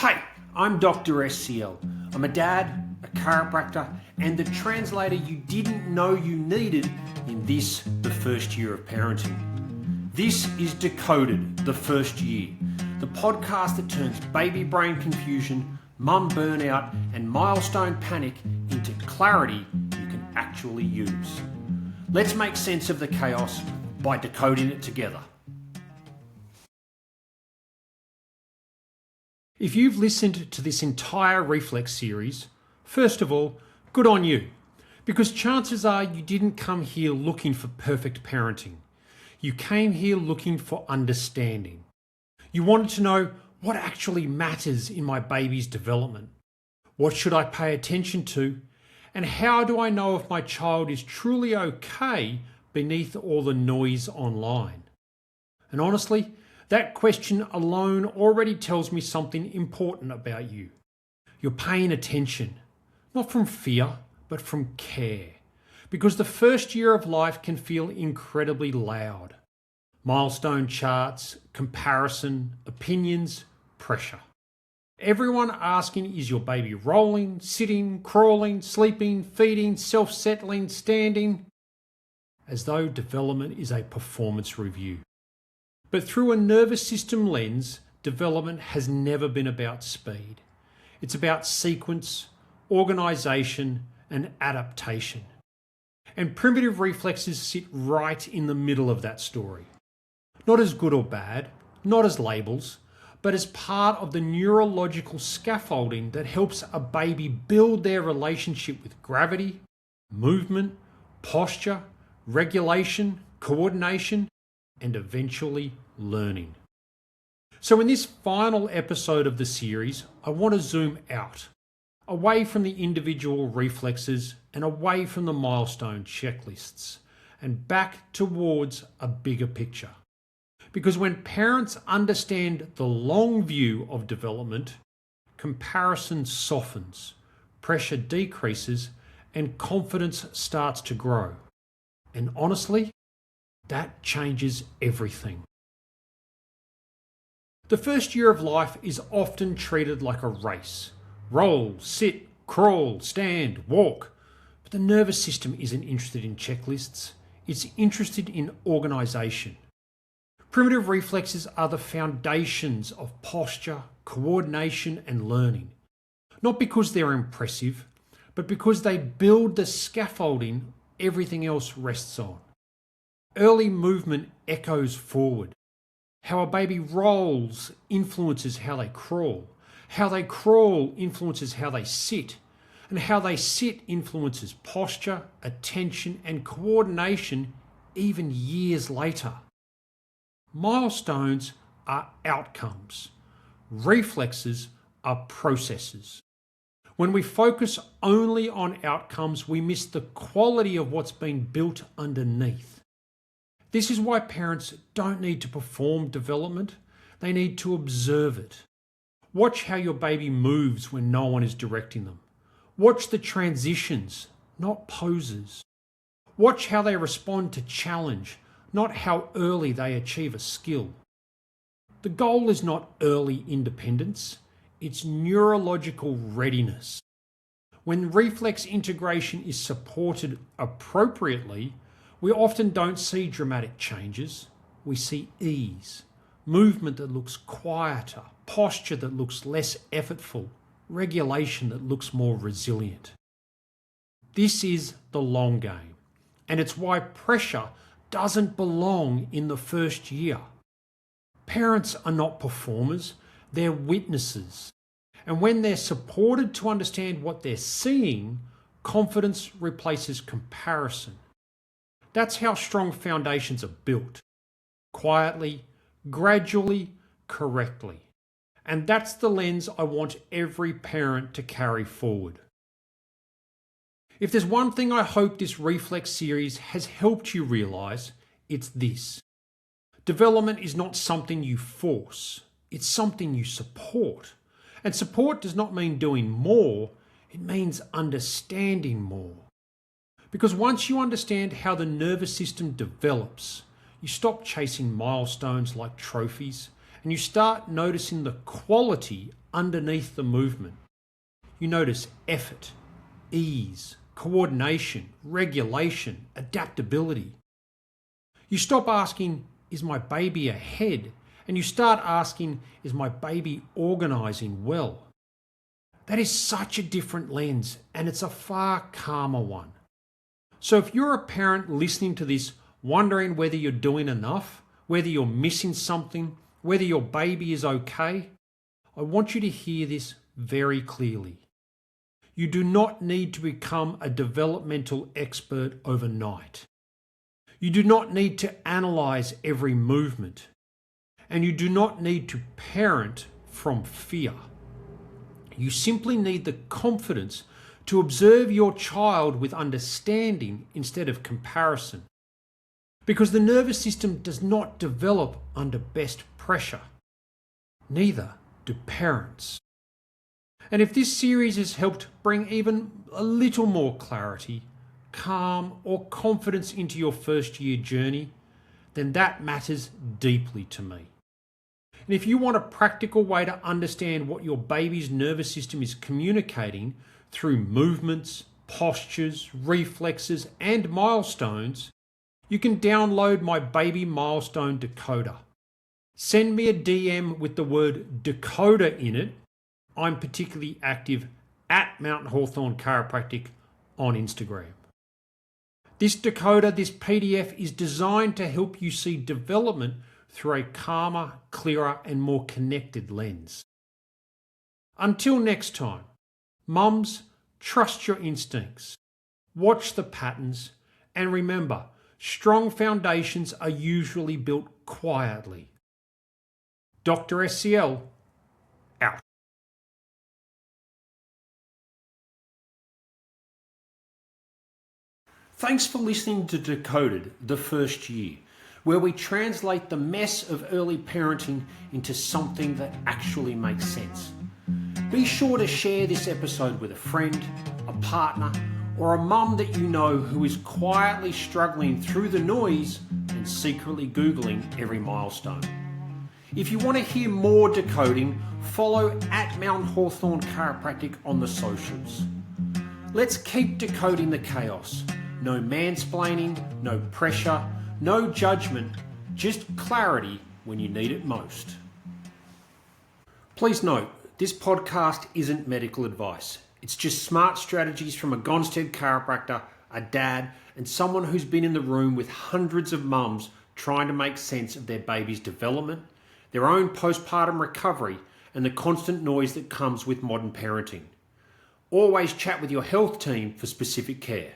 Hey, I'm Dr. SCL. I'm a dad, a chiropractor, and the translator you didn't know you needed in this, the first year of parenting. This is Decoded, the first year, the podcast that turns baby brain confusion, mum burnout, and milestone panic into clarity you can actually use. Let's make sense of the chaos by decoding it together. If you've listened to this entire Reflex series, first of all, good on you, because chances are you didn't come here looking for perfect parenting. You came here looking for understanding. You wanted to know what actually matters in my baby's development. What should I pay attention to? And how do I know if my child is truly okay beneath all the noise online? And honestly, that question alone already tells me something important about you. You're paying attention, not from fear, but from care. Because the first year of life can feel incredibly loud. Milestone charts, comparison, opinions, pressure. Everyone asking, is your baby rolling, sitting, crawling, sleeping, feeding, self-settling, standing? As though development is a performance review. But through a nervous system lens, development has never been about speed. It's about sequence, organisation, and adaptation. And primitive reflexes sit right in the middle of that story. Not as good or bad, not as labels, but as part of the neurological scaffolding that helps a baby build their relationship with gravity, movement, posture, regulation, coordination, and eventually learning. So in this final episode of the series, I want to zoom out, away from the individual reflexes and away from the milestone checklists, and back towards a bigger picture. Because when parents understand the long view of development, comparison softens, pressure decreases, and confidence starts to grow. And honestly, that changes everything. The first year of life is often treated like a race. Roll, sit, crawl, stand, walk. But the nervous system isn't interested in checklists. It's interested in organisation. Primitive reflexes are the foundations of posture, coordination, and learning. Not because they're impressive, but because they build the scaffolding everything else rests on. Early movement echoes forward. How a baby rolls influences how they crawl. How they crawl influences how they sit. And how they sit influences posture, attention, and coordination even years later. Milestones are outcomes. Reflexes are processes. When we focus only on outcomes, we miss the quality of what's been built underneath. This is why parents don't need to perform development. They need to observe it. Watch how your baby moves when no one is directing them. Watch the transitions, not poses. Watch how they respond to challenge, not how early they achieve a skill. The goal is not early independence, it's neurological readiness. When reflex integration is supported appropriately, we often don't see dramatic changes. We see ease, movement that looks quieter, posture that looks less effortful, regulation that looks more resilient. This is the long game, and it's why pressure doesn't belong in the first year. Parents are not performers, they're witnesses. And when they're supported to understand what they're seeing, confidence replaces comparison. That's how strong foundations are built. Quietly, gradually, correctly. And that's the lens I want every parent to carry forward. If there's one thing I hope this Reflex series has helped you realise, it's this. Development is not something you force, it's something you support. And support does not mean doing more, it means understanding more. Because once you understand how the nervous system develops, you stop chasing milestones like trophies and you start noticing the quality underneath the movement. You notice effort, ease, coordination, regulation, adaptability. You stop asking, is my baby ahead? And you start asking, is my baby organising well? That is such a different lens, and it's a far calmer one. So if you're a parent listening to this, wondering whether you're doing enough, whether you're missing something, whether your baby is okay, I want you to hear this very clearly. You do not need to become a developmental expert overnight. You do not need to analyse every movement. And you do not need to parent from fear. You simply need the confidence to observe your child with understanding instead of comparison. Because the nervous system does not develop under best pressure. Neither do parents. And if this series has helped bring even a little more clarity, calm, or confidence into your first year journey, then that matters deeply to me. And if you want a practical way to understand what your baby's nervous system is communicating through movements, postures, reflexes, and milestones, you can download my Baby Milestone Decoder. Send me a DM with the word Decoder in it. I'm particularly active at Mount Hawthorn Chiropractic on Instagram. This decoder, this PDF, is designed to help you see development through a calmer, clearer, and more connected lens. Until next time, mums, trust your instincts, watch the patterns, and remember, strong foundations are usually built quietly. Dr. SCL, out. Thanks for listening to Decoded, the first year, where we translate the mess of early parenting into something that actually makes sense. Be sure to share this episode with a friend, a partner, or a mum that you know who is quietly struggling through the noise and secretly Googling every milestone. If you want to hear more decoding, follow at Mount Hawthorn Chiropractic on the socials. Let's keep decoding the chaos. No mansplaining, no pressure, no judgment, just clarity when you need it most. Please note, this podcast isn't medical advice. It's just smart strategies from a Gonstead chiropractor, a dad, and someone who's been in the room with hundreds of mums trying to make sense of their baby's development, their own postpartum recovery, and the constant noise that comes with modern parenting. Always chat with your health team for specific care.